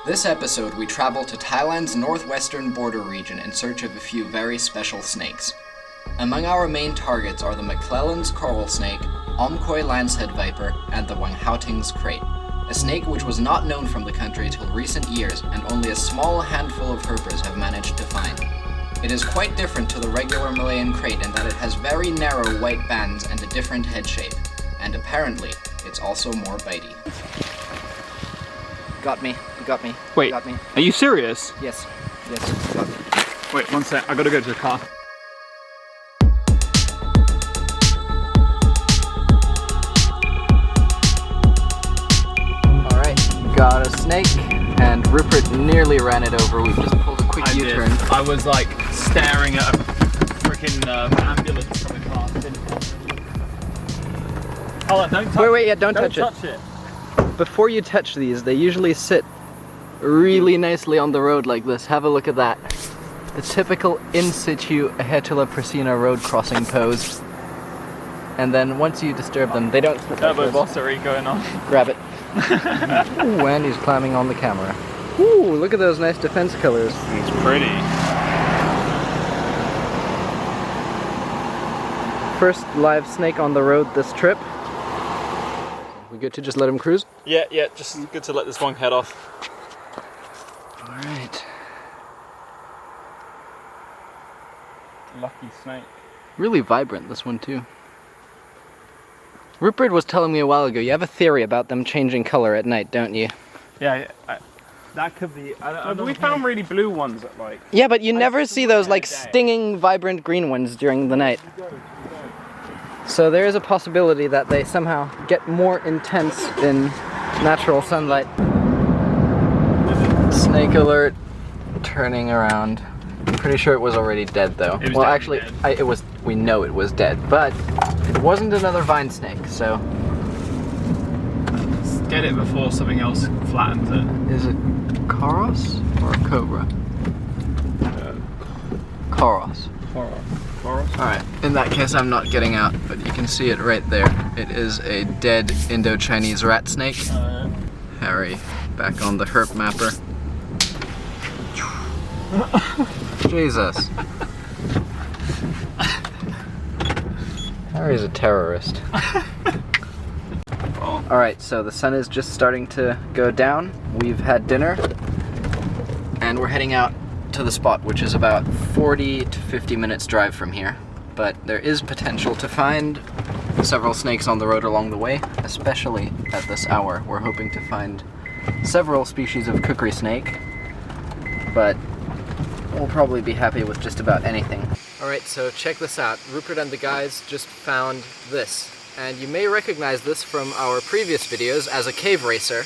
This episode, we travel to Thailand's northwestern border region in search of a few very special snakes. Among our main targets are the MacClelland's coral snake, Omkoi Lancehead Viper, and the Wanghaoting's Krait, a snake which was not known from the country till recent years and only a small handful of herpers have managed to find. It is quite different to the regular Malayan krait in that it has very narrow white bands and a different head shape, and apparently, it's also more bitey. Got me. You got me. Wait, got me. Are you serious? Yes. Yes, got me. Wait, one sec. I gotta go to the car. Alright, got a snake, and Rupert nearly ran it over. We just pulled a quick U-turn. I was like staring at a freaking ambulance coming past. Hold on, don't touch Wait, don't touch it. Before you touch these, they usually sit really nicely on the road like this. Have a look at that. The typical in situ Hetula Prasina road crossing pose. And then once you disturb them, they don't sit like Turbo this. bossery going on. Grab it. Ooh, and he's climbing on the camera. Ooh, look at those nice defense colors. It's pretty. First live snake on the road this trip. We good to just let him cruise? Yeah, just good to let this one head off. Alright. Lucky snake. Really vibrant, this one too. Rupert was telling me a while ago, you have a theory about them changing color at night, don't you? Yeah, that could be. We found really blue ones at like. Yeah, but you never see those like stinging, vibrant green ones during the night. So there is a possibility that they somehow get more intense in natural sunlight. Snake alert, turning around. I'm pretty sure it was already dead though. Well, actually, we know it was dead, but it wasn't another vine snake, so. Let's get it before something else flattens it. Is it Karos or a cobra? Karos. Alright, in that case I'm not getting out, but you can see it right there. It is a dead Indo-Chinese rat snake. Harry, back on the herp mapper. Jesus. Harry's a terrorist. Alright, so the sun is just starting to go down. We've had dinner, and we're heading out to the spot, which is about 40 to 50 minutes drive from here. But there is potential to find several snakes on the road along the way, especially at this hour. We're hoping to find several species of kukri snake, but we'll probably be happy with just about anything. Alright, so check this out. Rupert and the guys just found this. And you may recognize this from our previous videos as a cave racer,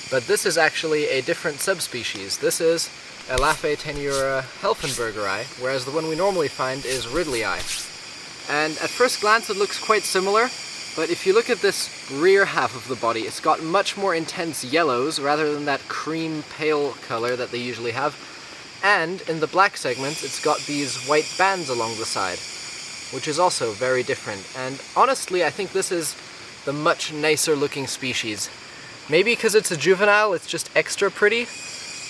but this is actually a different subspecies. This is Elaphe tenura helfenbergeri, whereas the one we normally find is ridleyi. And at first glance it looks quite similar, but if you look at this rear half of the body, it's got much more intense yellows rather than that cream pale color that they usually have. And in the black segments, it's got these white bands along the side, which is also very different. And honestly, I think this is the much nicer looking species. Maybe because it's a juvenile, it's just extra pretty,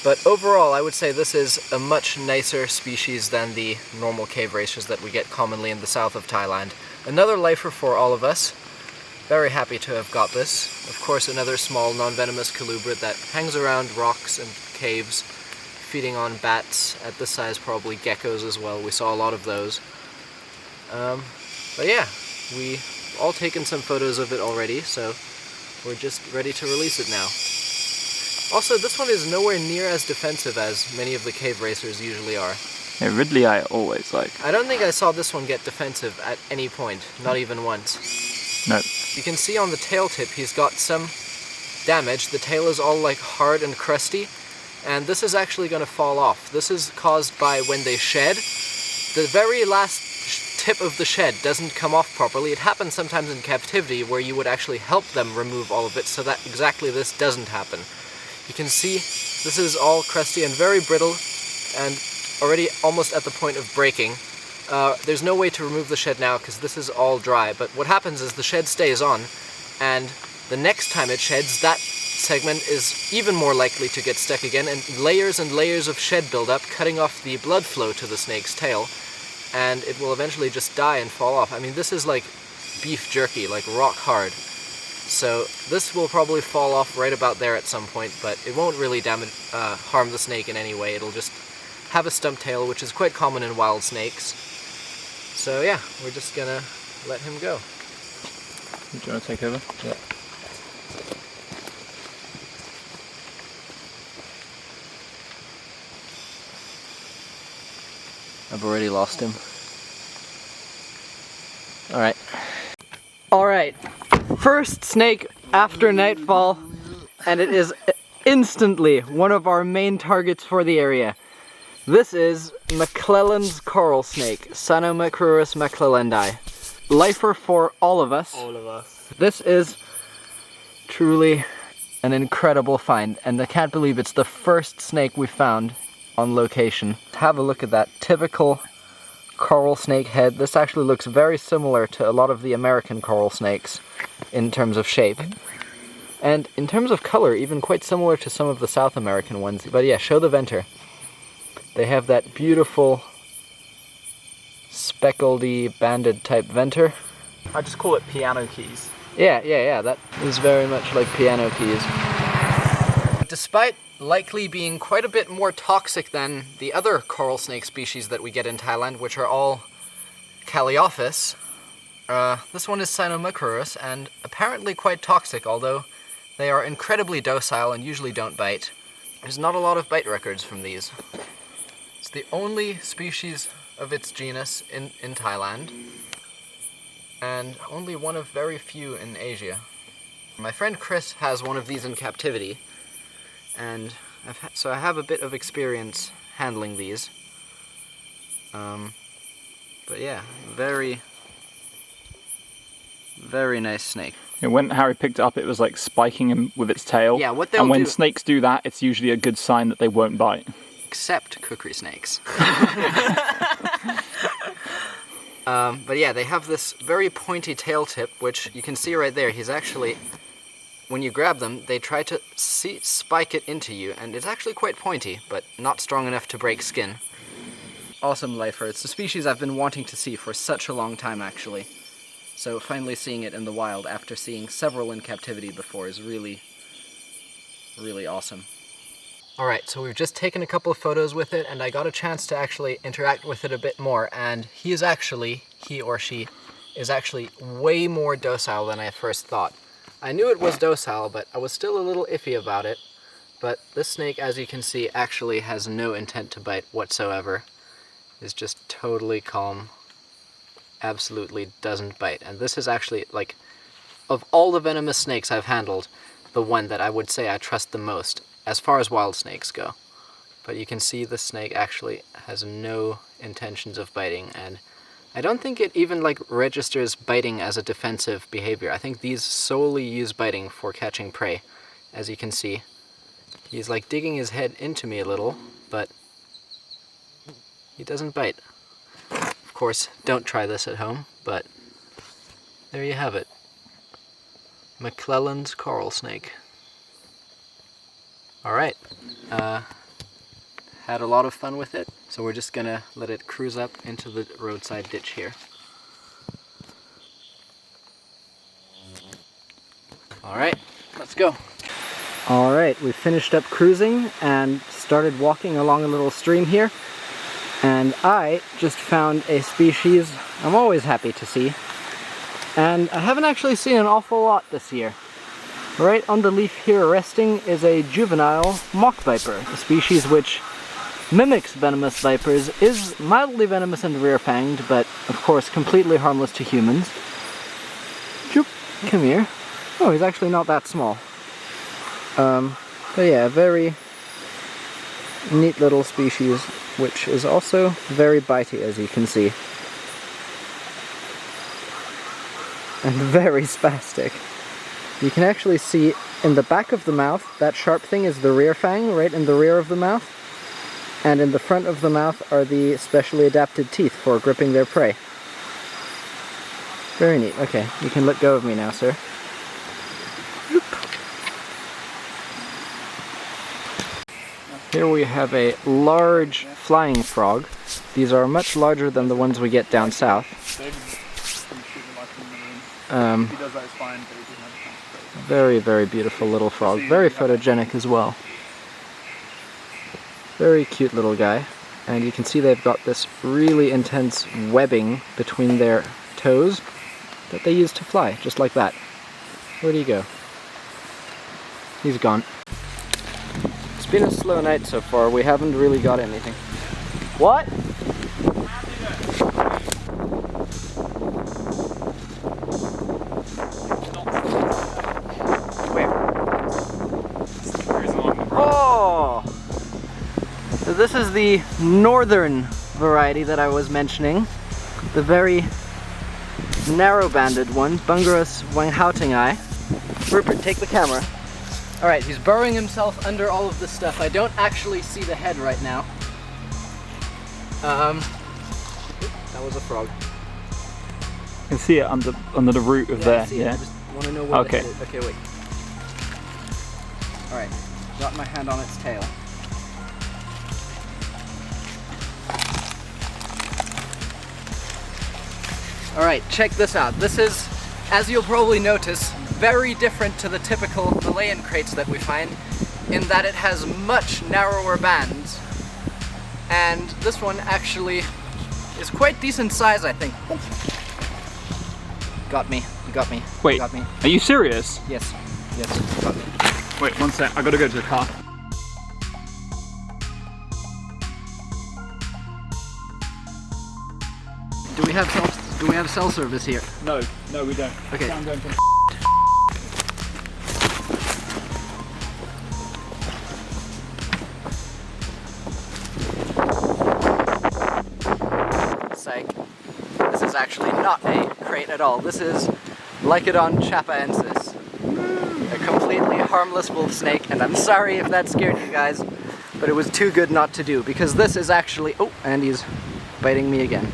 but overall I would say this is a much nicer species than the normal cave racers that we get commonly in the south of Thailand. Another lifer for all of us. Very happy to have got this. Of course, another small non-venomous colubrid that hangs around rocks and caves, feeding on bats, at this size probably geckos as well. We saw a lot of those. But yeah, we all taken some photos of it already, so we're just ready to release it now. Also, this one is nowhere near as defensive as many of the cave racers usually are. Yeah, Ridley I always like. I don't think I saw this one get defensive at any point, not even once. No. You can see on the tail tip he's got some damage. The tail is all like hard and crusty, and this is actually going to fall off. This is caused by when they shed. The very last tip of the shed doesn't come off properly. It happens sometimes in captivity where you would actually help them remove all of it so that exactly this doesn't happen. You can see this is all crusty and very brittle and already almost at the point of breaking. There's no way to remove the shed now because this is all dry, but what happens is the shed stays on, and the next time it sheds, that segment is even more likely to get stuck again, and layers of shed build up, cutting off the blood flow to the snake's tail, and it will eventually just die and fall off. I mean, this is like beef jerky, like rock hard. So this will probably fall off right about there at some point, but it won't really harm the snake in any way. It'll just have a stump tail, which is quite common in wild snakes. So yeah, we're just gonna let him go. Do you want to take over? Yeah. I've already lost him. Alright. Alright. First snake after nightfall, and it is instantly one of our main targets for the area. This is MacClelland's coral snake, Cynomacrurus MacClellandi. Lifer for all of us. All of us. This is truly an incredible find, and I can't believe it's the first snake we found on location. Have a look at that typical coral snake head. This actually looks very similar to a lot of the American coral snakes in terms of shape. And in terms of color, even quite similar to some of the South American ones. But yeah, show the venter. They have that beautiful speckledy banded type venter. I just call it piano keys. Yeah, that is very much like piano keys. Despite likely being quite a bit more toxic than the other coral snake species that we get in Thailand, which are all Calliophis, this one is Cynomacrurus, and apparently quite toxic, although they are incredibly docile and usually don't bite. There's not a lot of bite records from these. It's the only species of its genus in Thailand, and only one of very few in Asia. My friend Chris has one of these in captivity, and so I have a bit of experience handling these. But yeah, very, very nice snake. And when Harry picked it up, it was like spiking him with its tail. Yeah, what they'll And when do, snakes do that, it's usually a good sign that they won't bite. except kukri snakes. But yeah, they have this very pointy tail tip, which you can see right there. He's actually, when you grab them, they try to spike it into you, and it's actually quite pointy, but not strong enough to break skin. Awesome lifer. It's a species I've been wanting to see for such a long time, actually. So finally seeing it in the wild after seeing several in captivity before is really, really awesome. Alright, so we've just taken a couple of photos with it, and I got a chance to actually interact with it a bit more, and he or she is actually way more docile than I first thought. I knew it was docile, but I was still a little iffy about it. But this snake, as you can see, actually has no intent to bite whatsoever. It's just totally calm. Absolutely doesn't bite. And this is actually, like, of all the venomous snakes I've handled, the one that I would say I trust the most, as far as wild snakes go. But you can see the snake actually has no intentions of biting, and I don't think it even registers biting as a defensive behavior. I think these solely use biting for catching prey. As you can see, he's digging his head into me a little, but he doesn't bite. Of course, don't try this at home, but there you have it. MacClelland's coral snake. Alright, had a lot of fun with it, so we're just gonna let it cruise up into the roadside ditch here. Alright, let's go. Alright, we finished up cruising and started walking along a little stream here, and I just found a species I'm always happy to see, and I haven't actually seen an awful lot this year. Right on the leaf here resting is a juvenile mock viper, a species which mimics venomous vipers, is mildly venomous and rear-fanged, but of course completely harmless to humans. Joop, come here. Oh, he's actually not that small. But yeah, a very neat little species, which is also very bitey, as you can see. And very spastic. You can actually see in the back of the mouth, that sharp thing is the rear fang, right in the rear of the mouth. And in the front of the mouth are the specially adapted teeth for gripping their prey. Very neat. Okay, you can let go of me now, sir. Here we have a large flying frog. These are much larger than the ones we get down south. Very, very beautiful little frog. Very photogenic as well. Very cute little guy. And you can see they've got this really intense webbing between their toes that they use to fly, just like that. Where'd he go? He's gone. It's been a slow night so far. We haven't really got anything. What? Where? Oh! So this is the northern variety that I was mentioning. The very narrow-banded one, Bungarus wanghaotingi. Rupert, take the camera. Alright, he's burrowing himself under all of this stuff. I don't actually see the head right now. That was a frog. You can see it under the root of there. Yeah. I just want to know where okay. the head is. Okay, wait. Alright, got my hand on its tail. Alright, check this out. This is, as you'll probably notice, very different to the typical Malayan crates that we find, in that it has much narrower bands. And this one actually is quite decent size, I think. Got me. You got me. Wait, you got me. Are you serious? Yes. Yes. Got me. Wait, one sec. I gotta go to the car. Do we have cell service here? No, we don't. Okay. I'm going to... Psych. This is actually not a crate at all. This is Lycodon chapaensis. A completely harmless wolf snake, and I'm sorry if that scared you guys, but it was too good not to do, because this is actually... Oh, and he's biting me again.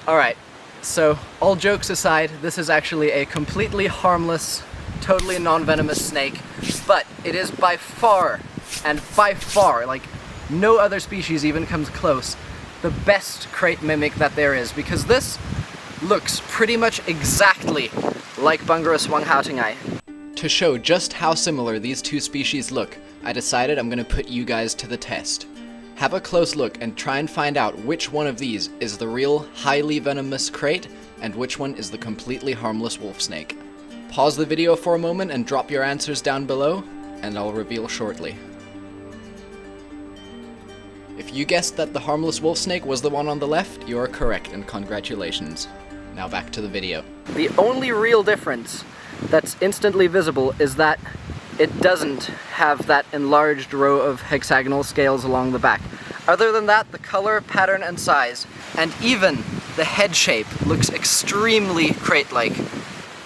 Alright, so all jokes aside, this is actually a completely harmless, totally non-venomous snake, but it is by far, like no other species even comes close, the best crate mimic that there is, because this looks pretty much exactly like Bungarus wanghaotingi. To show just how similar these two species look, I decided I'm going to put you guys to the test. Have a close look and try and find out which one of these is the real highly venomous krait and which one is the completely harmless wolf snake. Pause the video for a moment and drop your answers down below, and I'll reveal shortly. If you guessed that the harmless wolf snake was the one on the left, you are correct, and congratulations. Now back to the video. The only real difference that's instantly visible is that it doesn't have that enlarged row of hexagonal scales along the back. Other than that, the color, pattern, and size, and even the head shape looks extremely krait-like.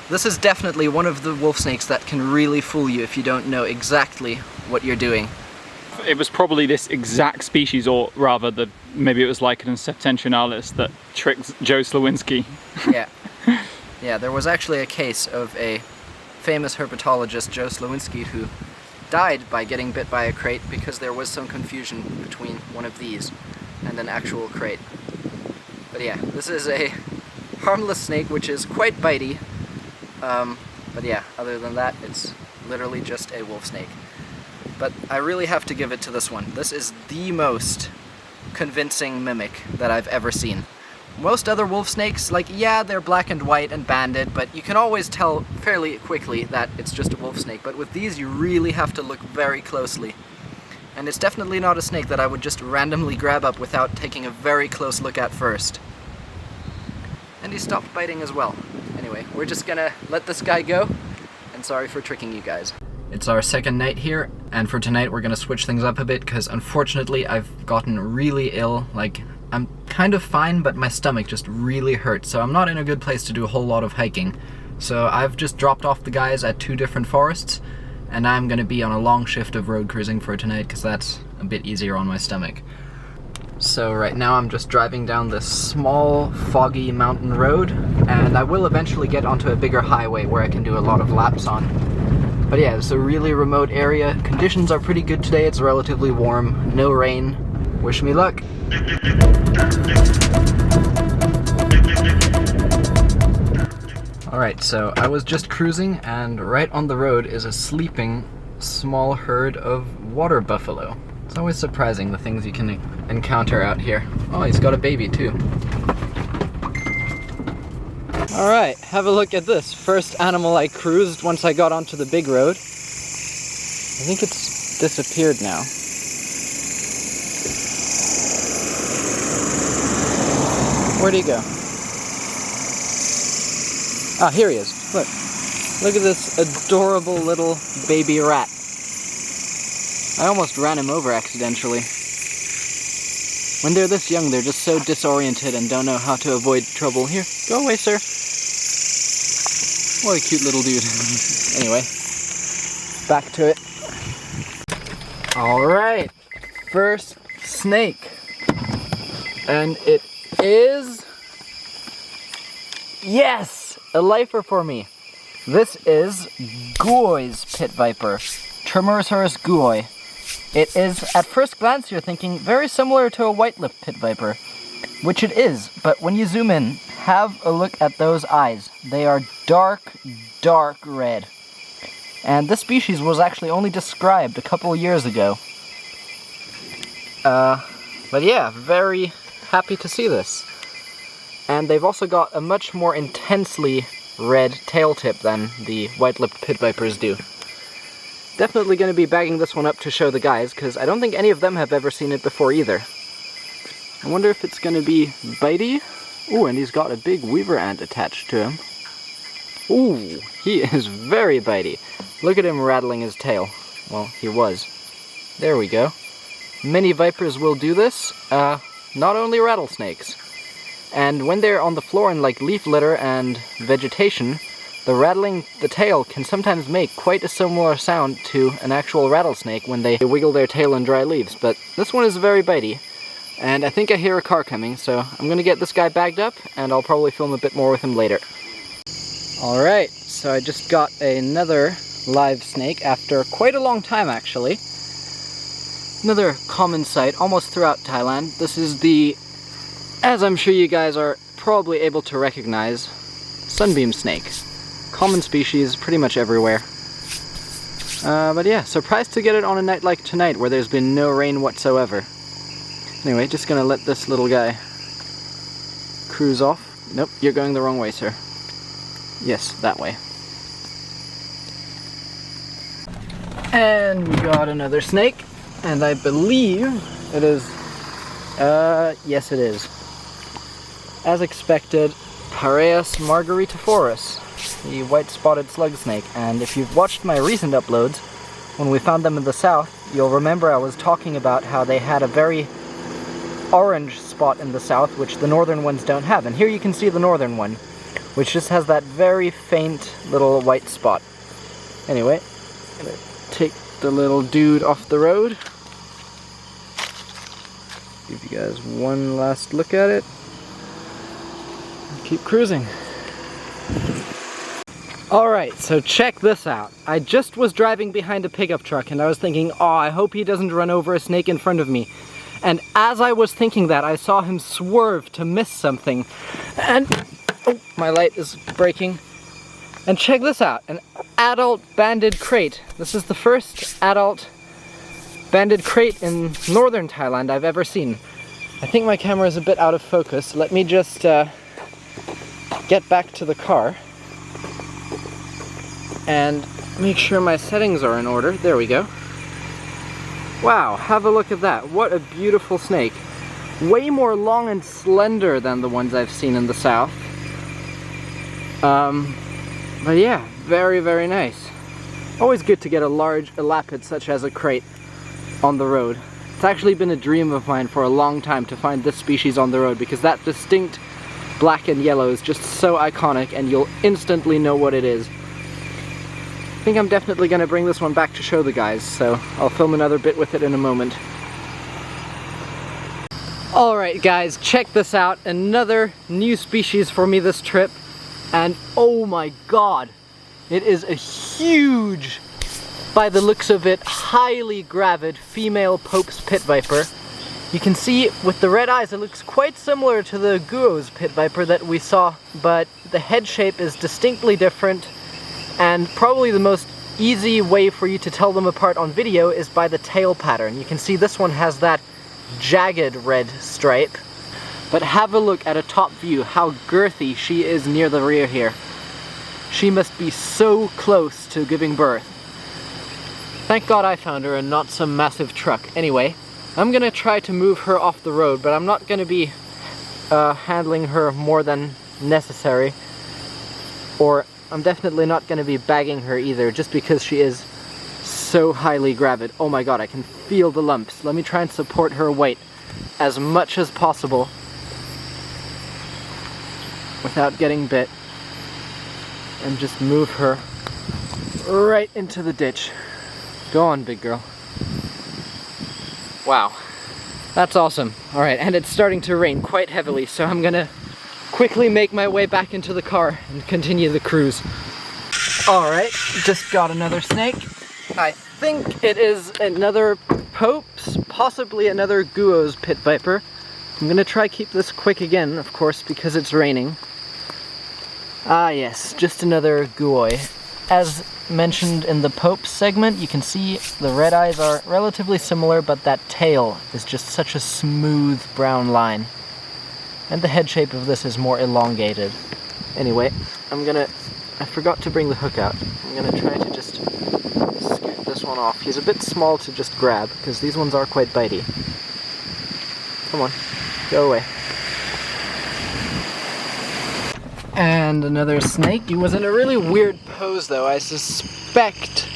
This is definitely one of the wolf snakes that can really fool you if you don't know exactly what you're doing. It was probably this exact species, or rather, maybe it was Lycodon septentrionalis that tricked Joe Slowinski. Yeah. Yeah, there was actually a case of a famous herpetologist, Joe Slowinski, who died by getting bit by a krait because there was some confusion between one of these and an actual krait. But yeah, this is a harmless snake which is quite bitey, but yeah, other than that, it's literally just a wolf snake. But I really have to give it to this one. This is the most convincing mimic that I've ever seen. Most other wolf snakes, like, yeah, they're black and white and banded, but you can always tell fairly quickly that it's just a wolf snake. But with these, you really have to look very closely. And it's definitely not a snake that I would just randomly grab up without taking a very close look at first. And he stopped biting as well. Anyway, we're just gonna let this guy go, and sorry for tricking you guys. It's our second night here, and for tonight we're gonna switch things up a bit, because unfortunately I've gotten really ill. Like, I'm kind of fine, but my stomach just really hurts, so I'm not in a good place to do a whole lot of hiking. So I've just dropped off the guys at 2 different forests, and I'm gonna be on a long shift of road cruising for tonight, because that's a bit easier on my stomach. So right now I'm just driving down this small, foggy mountain road, and I will eventually get onto a bigger highway where I can do a lot of laps on. But yeah, it's a really remote area. Conditions are pretty good today. It's relatively warm, no rain. Wish me luck. Alright, so I was just cruising, and right on the road is a sleeping small herd of water buffalo. It's always surprising the things you can encounter out here. Oh, he's got a baby too. Alright, have a look at this. First animal I cruised once I got onto the big road. I think it's disappeared now. Where'd he go? Ah, here he is. Look. Look at this adorable little baby rat. I almost ran him over accidentally. When they're this young, they're just so disoriented and don't know how to avoid trouble. Here, go away, sir. What a cute little dude. Anyway, back to it. Alright, first snake. And it is... Yes! A lifer for me. This is Guoi's Pit Viper. Tremorosaurus guoi. It is, at first glance, you're thinking very similar to a white-lipped pit viper, which it is, but when you zoom in, have a look at those eyes. They are dark, dark red. And this species was actually only described a couple of years ago. But yeah, very happy to see this. And they've also got a much more intensely red tail tip than the white-lipped pit vipers do. Definitely going to be bagging this one up to show the guys, because I don't think any of them have ever seen it before either. I wonder if it's going to be bitey. Ooh, and he's got a big weaver ant attached to him. Ooh, he is very bitey. Look at him rattling his tail. Well, he was. There we go. Many vipers will do this, not only rattlesnakes. And when they're on the floor in like leaf litter and vegetation, the rattling the tail can sometimes make quite a similar sound to an actual rattlesnake when they wiggle their tail in dry leaves. But this one is very bitey, and I think I hear a car coming, so I'm gonna get this guy bagged up, and I'll probably film a bit more with him later. Alright, so I just got another live snake after quite a long time actually. Another common sight almost throughout Thailand. This is the, as I'm sure you guys are probably able to recognize, sunbeam snake. Common species pretty much everywhere. But yeah, surprised to get it on a night like tonight where there's been no rain whatsoever. Anyway, just gonna let this little guy cruise off. Nope, you're going the wrong way, sir. Yes, that way. And we got another snake, and I believe it is, yes it is. As expected, Pareus margaritiforus, the white-spotted slug snake. And if you've watched my recent uploads, when we found them in the south, you'll remember I was talking about how they had a very orange spot in the south, which the northern ones don't have. And here you can see the northern one, which just has that very faint little white spot. Anyway, I'm gonna take the little dude off the road. Give you guys one last look at it. Keep cruising. Alright, so check this out. I just was driving behind a pickup truck and I was thinking, oh, I hope he doesn't run over a snake in front of me. And as I was thinking that, I saw him swerve to miss something. And, oh, my light is breaking. And check this out, an adult banded krait. This is the first adult banded krait in northern Thailand I've ever seen. I think my camera is a bit out of focus. Let me just get back to the car and make sure my settings are in order. There we go. Wow, have a look at that. What a beautiful snake. Way more long and slender than the ones I've seen in the south. But yeah, very, very nice. Always good to get a large elapid such as a krait on the road. It's actually been a dream of mine for a long time to find this species on the road, because that distinct black and yellow is just so iconic and you'll instantly know what it is. I think I'm definitely going to bring this one back to show the guys, so I'll film another bit with it in a moment. Alright guys, check this out. Another new species for me this trip. And oh my god, it is a huge by the looks of it, highly gravid female Pope's Pit Viper. You can see with the red eyes it looks quite similar to the Guo's Pit Viper that we saw, but the head shape is distinctly different, and probably the most easy way for you to tell them apart on video is by the tail pattern. You can see this one has that jagged red stripe, but have a look at a top view how girthy she is near the rear here. She must be so close to giving birth. Thank God I found her and not some massive truck. Anyway, I'm gonna try to move her off the road, but I'm not gonna be handling her more than necessary, or I'm definitely not gonna be bagging her either, just because she is so highly gravid. Oh my god, I can feel the lumps. Let me try and support her weight as much as possible without getting bit, and just move her right into the ditch. Go on, big girl. Wow, that's awesome. Alright, and it's starting to rain quite heavily, so I'm gonna quickly make my way back into the car and continue the cruise. Alright, just got another snake. I think it is another Pope's, possibly another Guo's Pit Viper. I'm gonna try keep this quick again, of course, because it's raining. Ah yes, just another Guoi. As mentioned in the Pope's segment, you can see the red eyes are relatively similar, but that tail is just such a smooth brown line. And the head shape of this is more elongated. Anyway, I forgot to bring the hook out. I'm gonna try to just scoot this one off. He's a bit small to just grab, because these ones are quite bitey. Come on, go away. And another snake. He was in a really weird pose though. I suspect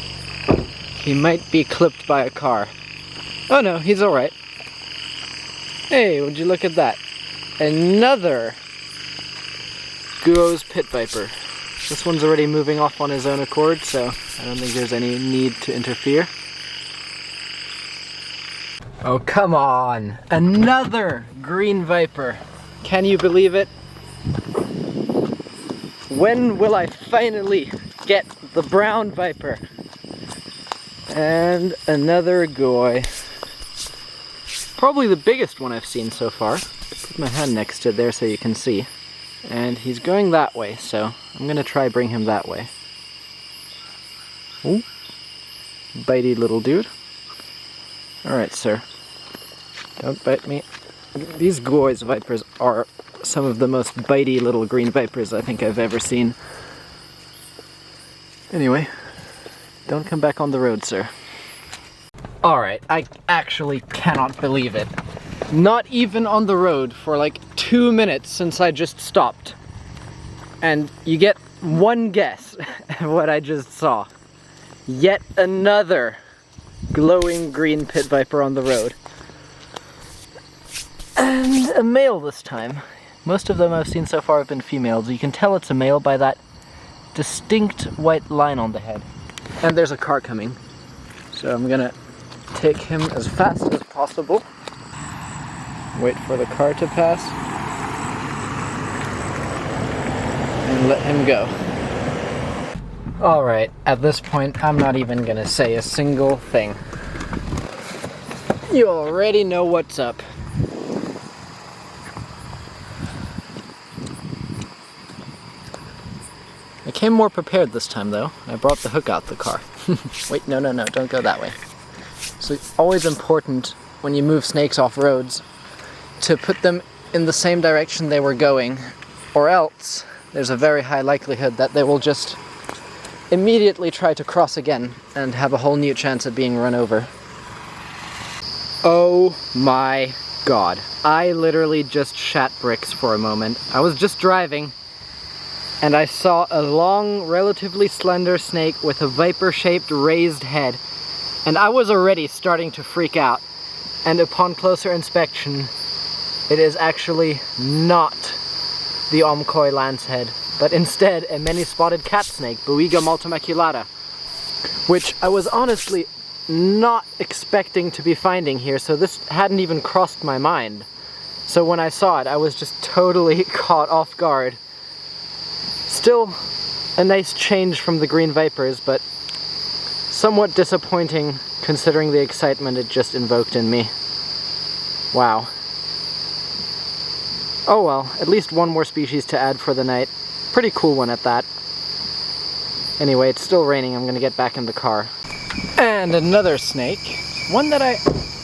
he might be clipped by a car. Oh no, he's alright. Hey, would you look at that? Another Guo's Pit Viper. This one's already moving off on his own accord, so I don't think there's any need to interfere. Oh, come on! Another green viper! Can you believe it? When will I finally get the brown viper? And another Goi. Probably the biggest one I've seen so far. Put my hand next to it there so you can see. And he's going that way, so I'm gonna try bring him that way. Ooh. Bitey little dude. Alright, sir. Don't bite me. These Goi's vipers are some of the most bitey little green vipers I think I've ever seen. Anyway, don't come back on the road, sir. Alright, I actually cannot believe it. Not even on the road for like 2 minutes since I just stopped. And you get one guess at what I just saw. Yet another glowing green pit viper on the road. And a male this time. Most of them I've seen so far have been females. You can tell it's a male by that distinct white line on the head. And there's a car coming. So I'm gonna take him as fast as possible. Wait for the car to pass. And let him go. Alright, at this point I'm not even gonna say a single thing. You already know what's up. I came more prepared this time though. I brought the hook out the car. Wait, no, don't go that way. So it's always important when you move snakes off roads to put them in the same direction they were going, or else there's a very high likelihood that they will just immediately try to cross again and have a whole new chance at being run over. Oh my god. I literally just shat bricks for a moment. I was just driving and I saw a long, relatively slender snake with a viper-shaped raised head, and I was already starting to freak out. And upon closer inspection, it is actually not the Omkoi Lancehead, but instead a many-spotted cat snake, Buiga multimaculata, which I was honestly not expecting to be finding here, so this hadn't even crossed my mind. So when I saw it, I was just totally caught off guard. Still a nice change from the green vipers, but somewhat disappointing considering the excitement it just invoked in me. Wow. Oh well, at least one more species to add for the night. Pretty cool one at that. Anyway, it's still raining, I'm gonna get back in the car. And another snake. One that I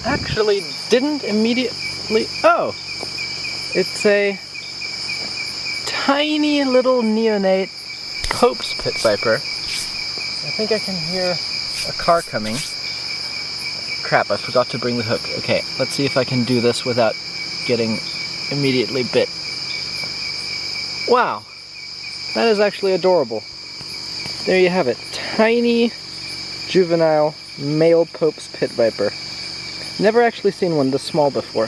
actually didn't immediately... Oh! It's a tiny little neonate Pope's Pit Viper. I think I can hear a car coming. Crap, I forgot to bring the hook. Okay, let's see if I can do this without getting immediately bit. Wow, that is actually adorable. There you have it. Tiny, juvenile, male Pope's Pit Viper. Never actually seen one this small before.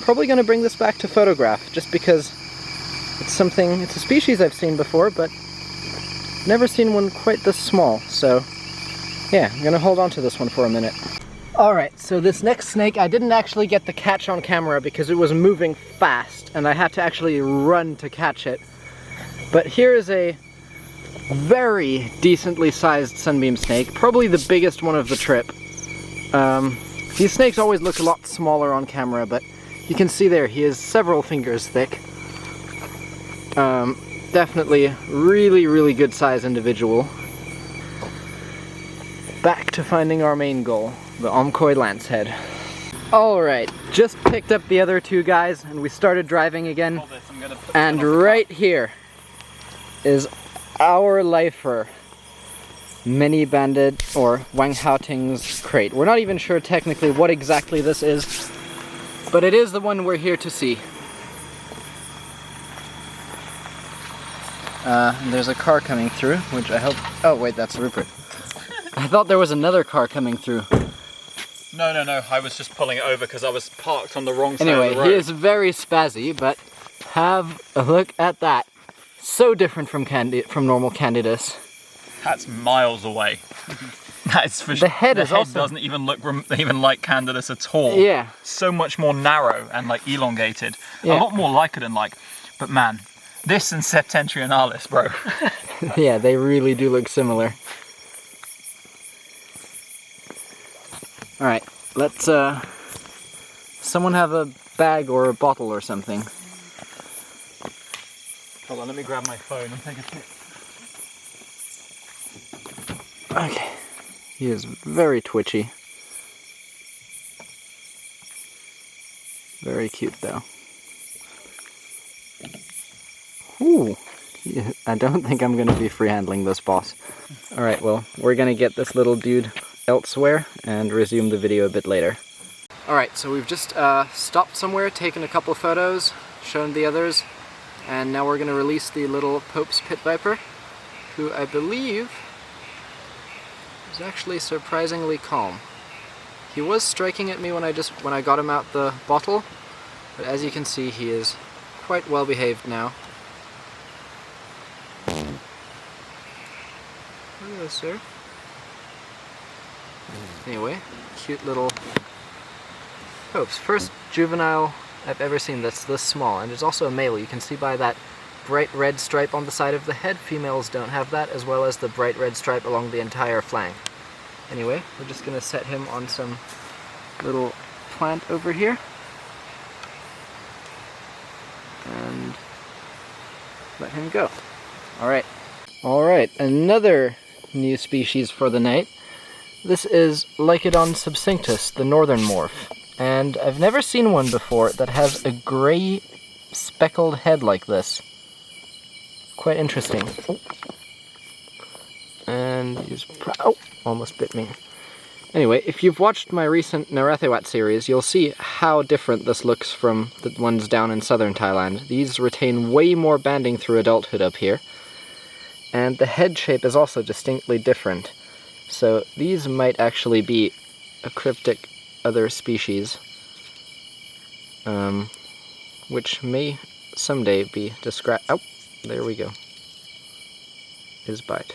Probably gonna bring this back to photograph, just because it's a species I've seen before, but never seen one quite this small, so yeah, I'm gonna hold on to this one for a minute. Alright, so this next snake, I didn't actually get the catch on camera because it was moving fast, and I had to actually run to catch it. But here is a very decently sized sunbeam snake, probably the biggest one of the trip. These snakes always look a lot smaller on camera, but you can see there, he is several fingers thick. Definitely really, really good size individual. Back to finding our main goal, the Omkoi Lancehead. Alright, just picked up the other two guys and we started driving again. And right here is our lifer, many-banded, or Wanghaoting's Krait. We're not even sure technically what exactly this is, but it is the one we're here to see. And there's a car coming through, which I hope... Oh wait, that's Rupert. I thought there was another car coming through. No, I was just pulling it over because I was parked on the wrong side anyway, of the road. He is very spazzy, but have a look at that. So different from normal Candidus. That's miles away. That's for the head is also doesn't even look even like Candidus at all. Yeah. So much more narrow and like elongated. Yeah. A lot more Lycodon-like. But man, this and Septentrionalis, bro. Yeah, they really do look similar. Alright, let's someone have a bag or a bottle or something. Hold on, let me grab my phone and take a pic. Okay, he is very twitchy. Very cute though. Ooh, I don't think I'm gonna be free handling this boss. Alright, well, we're gonna get this little dude elsewhere and resume the video a bit later. Alright, so we've just stopped somewhere, taken a couple photos, shown the others, and now we're going to release the little Pope's Pit Viper, who I believe is actually surprisingly calm. He was striking at me when I got him out the bottle, but as you can see he is quite well behaved now. Hello, sir. Anyway, cute little Popes. First juvenile I've ever seen that's this small, and it's also a male. You can see by that bright red stripe on the side of the head. Females don't have that, as well as the bright red stripe along the entire flank. Anyway, we're just going to set him on some little plant over here. And let him go. Alright. Alright, another new species for the night. This is Lycodon subcinctus, the northern morph. And I've never seen one before that has a grey speckled head like this. Quite interesting. Oh. And he's oh, almost bit me. Anyway, if you've watched my recent Narathewat series, you'll see how different this looks from the ones down in southern Thailand. These retain way more banding through adulthood up here. And the head shape is also distinctly different. So these might actually be a cryptic other species, which may someday be described. Oh, there we go. His bite.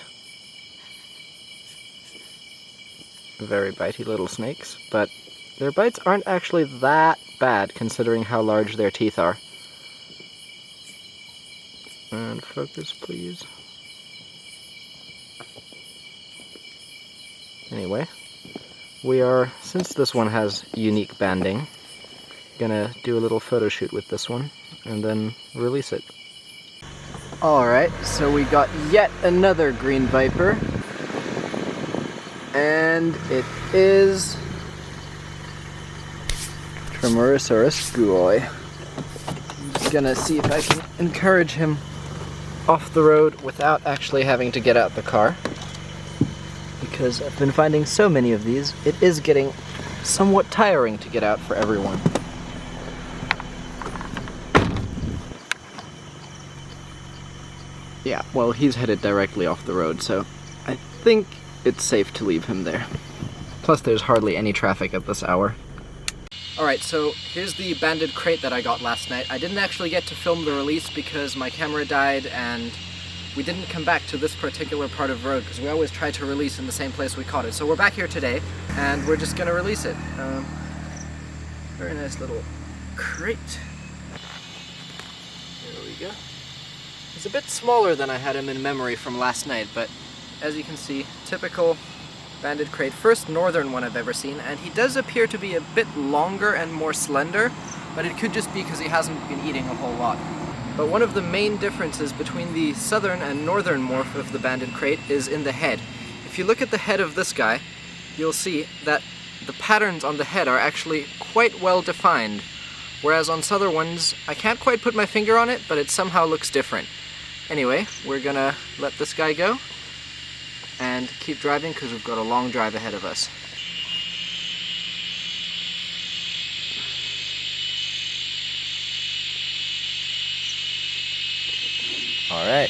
Very bitey little snakes, but their bites aren't actually that bad considering how large their teeth are. And focus, please. Anyway, we are, since this one has unique banding, gonna do a little photo shoot with this one and then release it. Alright, so we got yet another green viper, and it is Tremorosaurus guoi. I'm just gonna see if I can encourage him off the road without actually having to get out the car, because I've been finding so many of these, it is getting somewhat tiring to get out for everyone. Yeah, well, he's headed directly off the road, so I think it's safe to leave him there. Plus, there's hardly any traffic at this hour. Alright, so here's the banded Krait that I got last night. I didn't actually get to film the release because my camera died and we didn't come back to this particular part of road because we always try to release in the same place we caught it. So we're back here today and we're just gonna release it. Very nice little Krait. There we go. He's a bit smaller than I had him in memory from last night, but as you can see, typical banded Krait. First northern one I've ever seen, and he does appear to be a bit longer and more slender, but it could just be because he hasn't been eating a whole lot. But one of the main differences between the southern and northern morph of the banded Krait is in the head. If you look at the head of this guy, you'll see that the patterns on the head are actually quite well defined, whereas on southern ones, I can't quite put my finger on it, but it somehow looks different. Anyway, we're gonna let this guy go and keep driving because we've got a long drive ahead of us. All right.